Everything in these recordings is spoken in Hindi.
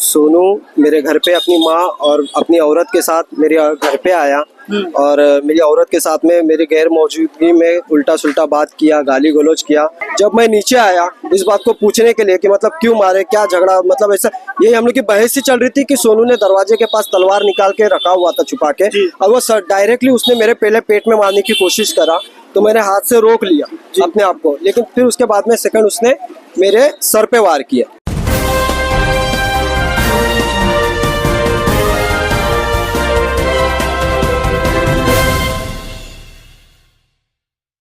सोनू मेरे घर पे अपनी माँ और अपनी औरत के साथ मेरे घर पे आया और मेरी औरत के साथ में मेरी गैर मौजूदगी में उल्टा सुल्टा बात किया, गाली गलौज किया। जब मैं नीचे आया इस बात को पूछने के लिए कि मतलब क्यों मारे, क्या झगड़ा, मतलब ऐसा ये हम लोग की बहस ही चल रही थी कि सोनू ने दरवाजे के पास तलवार निकाल के रखा हुआ था छुपा के, और वो डायरेक्टली उसने मेरे पहले पेट में मारने की कोशिश करा तो मैंने हाथ से रोक लिया अपने आप को, लेकिन फिर उसके बाद में सेकंड उसने मेरे सर पे वार किया।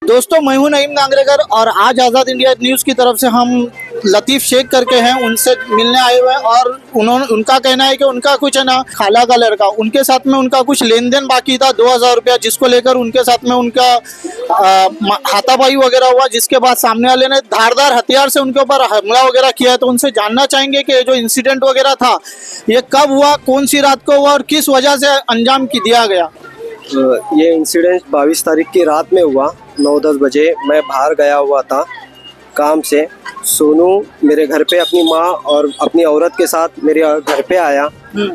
दोस्तों, मैं हूं नईम नांगरेकर और आज आज़ाद इंडिया न्यूज़ की तरफ से हम लतीफ़ शेख करके हैं, उनसे मिलने आए हुए हैं। और उनका कहना है कि उनका कुछ है ना खाला का लड़का, उनके साथ में उनका कुछ लेन देन बाकी था 2000 रुपया, जिसको लेकर उनके साथ में उनका हाथापाई वगैरह हुआ, जिसके बाद सामने वाले ने धारदार हथियार से उनके ऊपर हमला वगैरह किया है। तो उनसे जानना चाहेंगे कि जो इंसिडेंट वगैरह था ये कब हुआ, कौन सी रात को हुआ और किस वजह से अंजाम दिया गया। ये इंसिडेंट 22 तारीख की रात में हुआ 9-10 बजे। मैं बाहर गया हुआ था काम से। सोनू मेरे घर पे अपनी माँ और अपनी औरत के साथ मेरे घर पे आया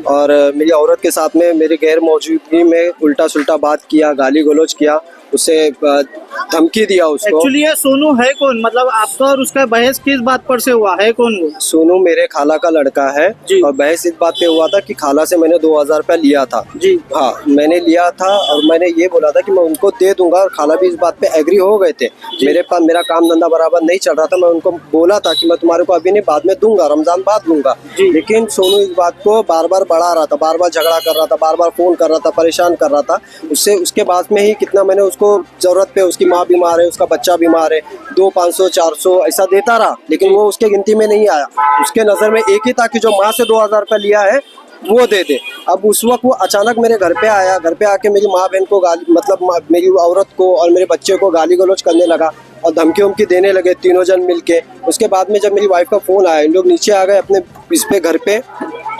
और मेरी औरत के साथ में मेरी गैर मौजूदगी में उल्टा सुल्टा बात किया, गाली गलौज किया, उसे धमकी दिया उसको। एक्चुअली ये सोनू है कौन, मतलब आपका और उसका बहस किस बात पर से हुआ है, कौन वो? सोनू मेरे खाला का लड़का है और बहस इस बात पे हुआ था कि खाला से मैंने 2000 रुपया लिया था। जी हाँ, मैंने लिया था और मैंने ये बोला था कि मैं उनको दे दूंगा और खाला भी इस बात पे एग्री हो गए थे। मेरे पास मेरा काम धंधा बराबर नहीं चल रहा था, मैं उनको बोला था कि मैं तुम्हारे को अभी नहीं, बाद में दूंगा, रमजान बाद दूंगा। लेकिन सोनू इस बात को बार बार बढ़ा रहा था, बार बार झगड़ा कर रहा था, बार बार फोन कर रहा था, परेशान कर रहा था। उसके बाद में ही कितना मैंने उसको जरूरत पे, उसकी माँ बीमार है, उसका बच्चा बीमार है, 200, 500, 400 ऐसा देता रहा, लेकिन वो उसके गिनती में नहीं आया। उसके नज़र में एक ही था कि जो माँ से 2000 रुपया लिया है वो दे दे। अब उस वक्त वो अचानक मेरे घर पे आया, घर पे आके मेरी माँ बहन को गाली, मतलब मेरी औरत को और मेरे बच्चे को गाली गलौज करने लगा और धमकी उमकी देने लगे तीनों जन मिलके। उसके बाद में जब मेरी वाइफ का फ़ोन आया, इन लोग नीचे आ गए अपने इस पे घर पे,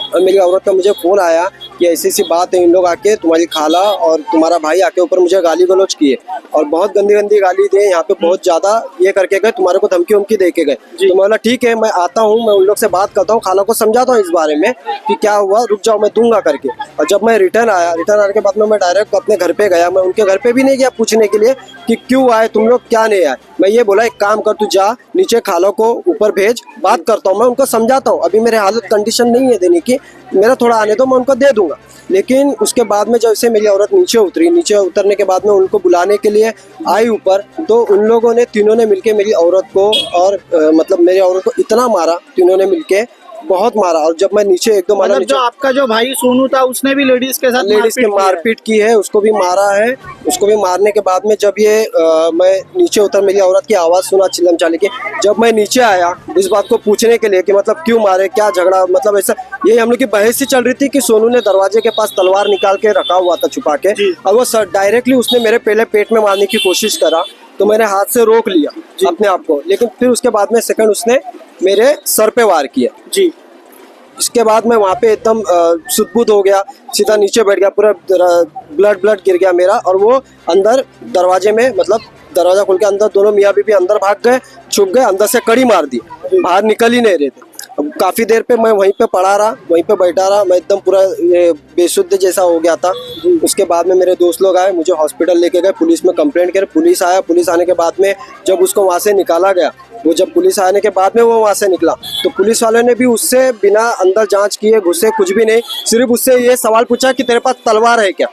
और मेरी औरत का मुझे फ़ोन आया कि ऐसी सी बात है, इन लोग आके तुम्हारी खाला और तुम्हारा भाई आके ऊपर मुझे गाली गलौज किए और बहुत गंदी गंदी गाली दिए, यहाँ पे बहुत ज़्यादा ये करके गए, तुम्हारे को धमकी उमकी दे के गए। तो मैं बोला ठीक है, मैं आता हूँ, मैं उन लोग से बात करता हूँ, खाला को समझाता हूँ इस बारे में कि क्या हुआ, रुक जाओ मैं दूंगा करके। और जब मैं रिटर्न आने के बाद में मैं डायरेक्ट अपने घर पे गया। मैं उनके घर पे भी नहीं गया पूछने के लिए कि क्यों आए तुम लोग, क्या नहीं आए। मैं ये बोला एक काम कर, तू जा नीचे खालों को ऊपर भेज, बात करता हूँ, मैं उनको समझाता हूँ, अभी मेरे हालत कंडीशन नहीं है देने की, मेरा थोड़ा आने दो, मैं उनको दे दूंगा। लेकिन उसके बाद में जैसे मेरी औरत नीचे उतरी, नीचे उतरने के बाद में उनको बुलाने के लिए आई ऊपर, तो उन लोगों ने तीनों ने मिलके मेरी औरत को और मतलब मेरी औरत को इतना मारा, तीनों ने मिलके बहुत मारा। और जब मैं नीचे एक दो मारा, जो आपका जो भाई सोनू था उसने भी लेडीज के साथ मारपीट की है, उसको भी मारा है। उसको भी मारने के बाद में जब ये मैं नीचे उतर, मेरी औरत की आवाज़ सुना चिल्लम चाले की। जब मैं नीचे आया इस बात को पूछने के लिए कि मतलब क्यों मारे, क्या झगड़ा, मतलब ऐसा ये हम लोग की बहस ही चल रही थी कि सोनू ने दरवाजे के पास तलवार निकाल के रखा हुआ था छुपा के, और वो डायरेक्टली उसने मेरे पहले पेट में मारने की कोशिश करा तो मैंने हाथ से रोक लिया अपने आप को, लेकिन फिर उसके बाद में सेकंड उसने मेरे सर पे वार किया। जी, इसके बाद मैं वहाँ पे एकदम सुध-बुध हो गया, सीधा नीचे बैठ गया, पूरा ब्लड गिर गया मेरा। और वो अंदर दरवाजे में, मतलब दरवाजा खोल के अंदर दोनों मियाँ बीवी अंदर भाग गए, छुप गए, अंदर से कड़ी मार दी, बाहर निकल ही नहीं रहे थे। अब काफ़ी देर पे मैं वहीं पे पड़ा रहा, वहीं पे बैठा रहा, मैं एकदम पूरा ये बेसुध जैसा हो गया था। उसके बाद में मेरे दोस्त लोग आए, मुझे हॉस्पिटल लेके गए, पुलिस में कंप्लेंट कर, पुलिस आया, पुलिस आने के बाद में जब उसको वहाँ से निकाला गया, वो जब पुलिस आने के बाद में वो वहाँ से निकला तो पुलिस वाले ने भी उससे बिना अंदर जांच किए, घुसे, कुछ भी नहीं, सिर्फ उससे ये सवाल पूछा कि तेरे पास तलवार है क्या।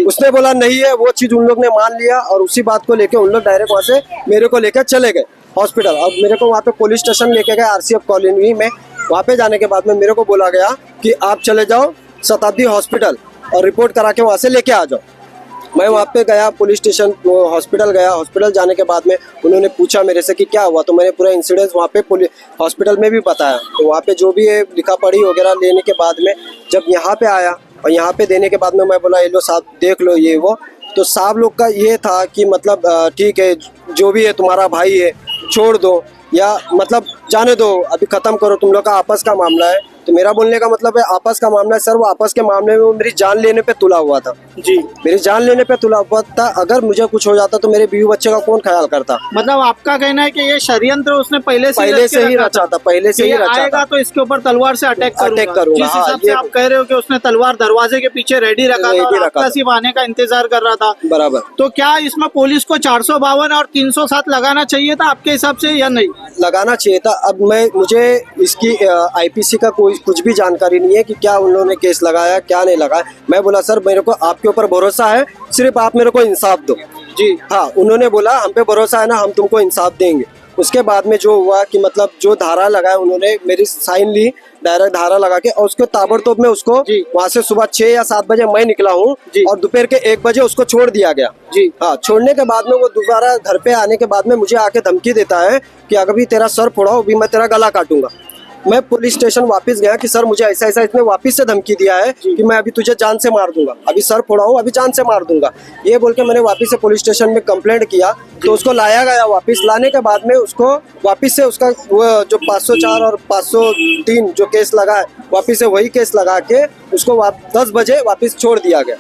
उसने बोला नहीं है, वो चीज़ उन लोग ने मान लिया और उसी बात को लेके उन लोग डायरेक्ट वहाँ से मेरे को लेकर चले गए हॉस्पिटल। और मेरे को वहाँ पे पुलिस स्टेशन लेके गए, RCF कॉलोनी में। वहाँ पे जाने के बाद में मेरे को बोला गया कि आप चले जाओ शताब्दी हॉस्पिटल और रिपोर्ट करा के वहाँ से लेके आ जाओ। मैं वहाँ पे गया, पुलिस स्टेशन, हॉस्पिटल गया। हॉस्पिटल जाने के बाद में उन्होंने पूछा मेरे से कि क्या हुआ, तो मैंने पूरा इंसिडेंस वहाँ पे हॉस्पिटल में भी बताया। तो वहाँ पे जो भी है लिखा पढ़ी वगैरह लेने के बाद में जब यहाँ पे आया और यहाँ पे देने के बाद में मैं बोला ये लो साहब देख लो ये वो, तो साहब लोग का ये था कि मतलब ठीक है, जो भी है तुम्हारा भाई है, छोड़ दो, या मतलब जाने दो, अभी ख़त्म करो, तुम लोग का आपस का मामला है, तो मेरा बोलने का मतलब है आपस का मामला है सर, वो आपस के मामले में वो मेरी जान लेने पे तुला हुआ था, जी, मेरी जान लेने पे तुला हुआ था। अगर मुझे कुछ हो जाता तो मेरे बीवी बच्चे का कौन ख्याल करता? मतलब आपका कहना है कि ये षड्यंत्र उसने पहले से ही रचा था, पहले से ही रचा आएगा था। तो इसके ऊपर तलवार से अटैक करूंगा। जिस हाँ, हिसाब से ये आप कह रहे हो कि उसने तलवार दरवाजे के पीछे रेडी रखा था रेडी और रखा आपका था। सिर्फ आने का इंतजार कर रहा था, बराबर। तो क्या इसमें पुलिस को 452 और 307 लगाना चाहिए था आपके हिसाब से या नहीं? लगाना चाहिए था। अब मुझे इसकी आईपीसी का कोई कुछ भी जानकारी नहीं है कि क्या उन्होंने केस लगाया क्या नहीं लगाया। मैं बोला सर मेरे को आपके ऊपर भरोसा है, सिर्फ आप मेरे को इंसाफ दो। जी, हाँ, उन्होंने बोला हम पे भरोसा है ना, हम तुमको इंसाफ देंगे। उसके बाद में जो हुआ कि मतलब जो धारा लगाया उन्होंने, मेरी साइन ली डायरेक्ट धारा लगा के, और उसको ताबड़तोड़ में उसको जी। वहाँ से सुबह 6 या 7 बजे मैं निकला हूँ जी। और दोपहर के 1 बजे उसको छोड़ दिया गया। जी, हाँ, छोड़ने के बाद में वो दोबारा घर पे आने के बाद में मुझे आके धमकी देता है कि अगर भी तेरा सर फोड़ा अभी मैं तेरा गला काटूंगा। मैं पुलिस स्टेशन वापस गया कि सर मुझे ऐसा ऐसा इसने वापस से धमकी दिया है कि मैं अभी तुझे जान से मार दूंगा, अभी सर फोड़ा हूँ अभी जान से मार दूंगा। ये बोल के मैंने वापस से पुलिस स्टेशन में कंप्लेंट किया, तो उसको लाया गया। वापस लाने के बाद में उसको वापस से उसका वो जो 504 और 503 जो केस लगा है, वापस से वही केस लगा के उसको 10 बजे वापस छोड़ दिया गया।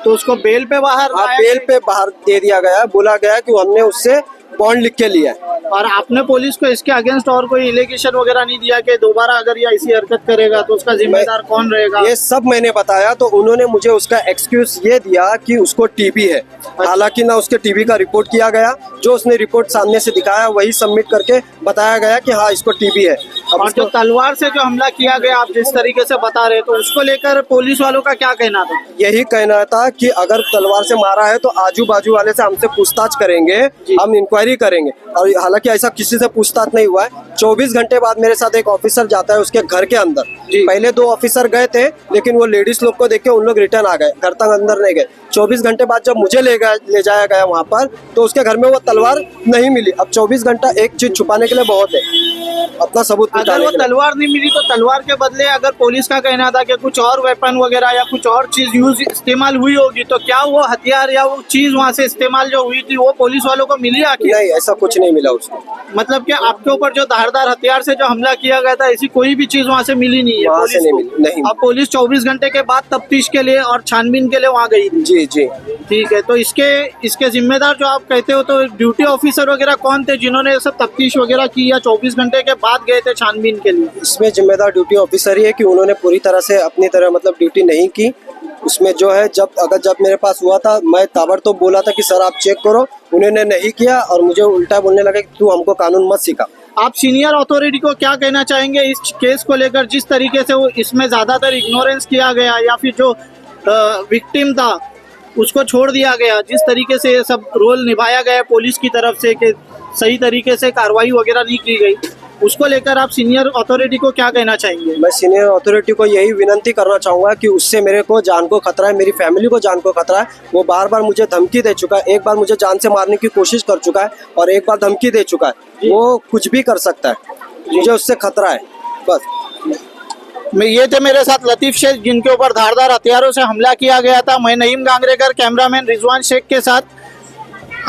तो उसको बेल पे बाहर हाँ, लाया बेल गया। पे बाहर दे दिया गया, बोला गया कि हमने उससे बॉन्ड लिख के लिया है। और आपने पुलिस को इसके अगेंस्ट और कोई एलिगेशन वगैरह नहीं दिया कि दोबारा अगर ये ऐसी हरकत करेगा तो उसका जिम्मेदार कौन रहेगा? ये सब मैंने बताया, तो उन्होंने मुझे उसका एक्सक्यूज ये दिया कि उसको टीबी है। हालांकि ना उसके टीबी का रिपोर्ट किया गया, जो उसने रिपोर्ट सामने से दिखाया वही सबमिट करके बताया गया कि हाँ इसको टीबी है। अब और जो तलवार से जो हमला किया गया आप जिस तरीके से बता रहे तो उसको लेकर पुलिस वालों का क्या कहना था? यही कहना था कि अगर तलवार से मारा है तो आजू बाजू वाले से हमसे पूछताछ करेंगे, हम इंक्वायरी करेंगे। और हालांकि ऐसा किसी से पूछताछ नहीं हुआ है। 24 घंटे बाद मेरे साथ एक ऑफिसर जाता है उसके घर के अंदर। पहले 2 ऑफिसर गए थे, लेकिन वो लेडीज लोग को देख के उन लोग रिटर्न आ गए, घर तक अंदर नहीं गए। 24 घंटे बाद जब मुझे ले जाया गया वहाँ पर, तो उसके घर में वो तलवार नहीं मिली। अब 24 घंटा एक चीज छुपाने के लिए बहुत है, अपना सबूत अगर जुटाने वो के लिए। तलवार नहीं मिली तो तलवार के बदले अगर पुलिस का कहना था कि कुछ और वेपन वगैरह या कुछ और चीज यूज इस्तेमाल हुई होगी, तो क्या वो हथियार या वो चीज वहाँ से इस्तेमाल जो हुई थी वो पुलिस वालों को मिली आखिर? नहीं, ऐसा कुछ नहीं मिला उसको। मतलब कि आपके ऊपर जो धारदार हथियार से जो हमला किया गया था ऐसी कोई भी चीज वहाँ से मिली नहीं है वहाँ से पुलिस नहीं को? मिली, नहीं। अब पुलिस 24 घंटे के बाद तफ्तीश के लिए और छानबीन के लिए वहाँ गई थी। जी जी। ठीक है, तो इसके जिम्मेदार जो आप कहते हो तो ड्यूटी ऑफिसर वगैरह कौन थे जिन्होंने ये सब तफ्तीश वगैरह की या 24 घंटे के बाद गए थे छानबीन के लिए? इसमें जिम्मेदार ड्यूटी ऑफिसर ही है कि उन्होंने पूरी तरह से अपनी तरह मतलब ड्यूटी नहीं की। उसमें जो है जब मेरे पास हुआ था, मैं ताबड़तोड़ बोला था कि सर आप चेक करो, उन्होंने नहीं किया और मुझे उल्टा बोलने लगे कि तू हमको कानून मत सिखा। आप सीनियर अथॉरिटी को क्या कहना चाहेंगे इस केस को लेकर, जिस तरीके से वो इसमें ज्यादातर इग्नोरेंस किया गया या फिर जो विक्टिम था उसको छोड़ दिया गया, जिस तरीके से ये सब रोल निभाया गया पुलिस की तरफ से कि सही तरीके से कार्रवाई वगैरह नहीं की गई, उसको लेकर आप सीनियर अथॉरिटी को क्या कहना चाहेंगे? मैं सीनियर अथॉरिटी को यही विनती करना चाहूँगा कि उससे मेरे को जान को खतरा है, मेरी फैमिली को जान को खतरा है। वो बार बार मुझे धमकी दे चुका है, एक बार मुझे जान से मारने की कोशिश कर चुका है और एक बार धमकी दे चुका है। वो कुछ भी कर सकता है, मुझे उससे खतरा है बस। ये थे मेरे साथ लतीफ शेख जिनके ऊपर धारदार हथियारों से हमला किया गया था। मैं नईम गांगरेकर, कैमरामैन रिजवान शेख के साथ,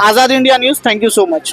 Azad India News. Thank you so much.